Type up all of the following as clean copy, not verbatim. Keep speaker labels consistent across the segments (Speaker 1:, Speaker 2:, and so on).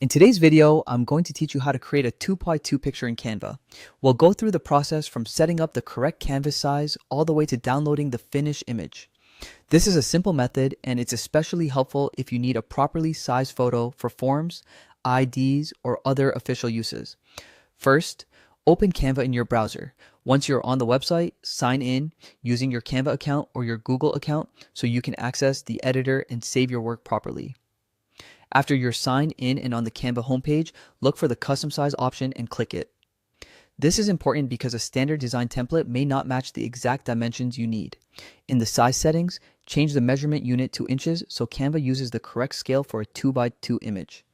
Speaker 1: In today's video, I'm going to teach you how to create a 2x2 picture in Canva. We'll go through the process from setting up the correct canvas size all the way to downloading the finished image. This is a simple method and it's especially helpful if you need a properly sized photo for forms, IDs, or other official uses. First, open Canva in your browser. Once you're on the website, sign in using your Canva account or your Google account so you can access the editor and save your work properly. After you're signed in and on the Canva homepage, look for the custom size option and click it. This is important because a standard design template may not match the exact dimensions you need. In the size settings, change the measurement unit to inches so Canva uses the correct scale for a 2x2 image.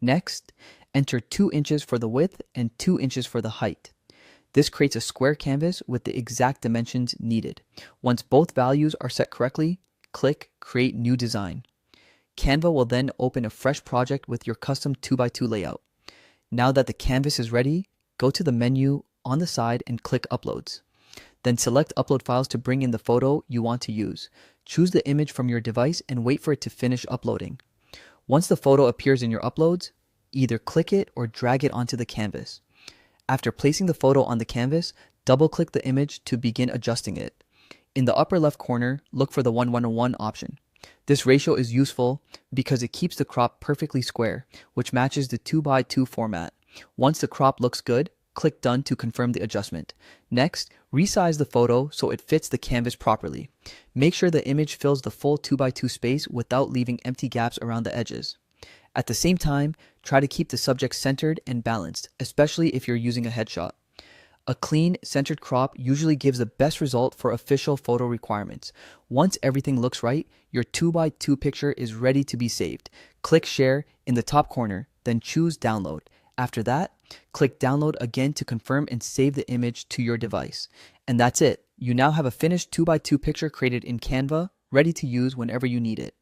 Speaker 1: Next, enter 2 inches for the width and 2 inches for the height. This creates a square canvas with the exact dimensions needed. Once both values are set correctly, click Create New Design. Canva will then open a fresh project with your custom 2x2 layout. Now that the canvas is ready, go to the menu on the side and click Uploads. Then select Upload Files to bring in the photo you want to use. Choose the image from your device and wait for it to finish uploading. Once the photo appears in your uploads, either click it or drag it onto the canvas. After placing the photo on the canvas, double-click the image to begin adjusting it. In the upper left corner, look for the 1:1 option. This ratio is useful because it keeps the crop perfectly square, which matches the 2x2 format. Once the crop looks good, click Done to confirm the adjustment. Next, resize the photo so it fits the canvas properly. Make sure the image fills the full 2x2 space without leaving empty gaps around the edges. At the same time, try to keep the subject centered and balanced, especially if you're using a headshot. A clean, centered crop usually gives the best result for official photo requirements. Once everything looks right, your 2x2 picture is ready to be saved. Click Share in the top corner, then choose Download. After that, click Download again to confirm and save the image to your device. And that's it. You now have a finished 2x2 picture created in Canva, ready to use whenever you need it.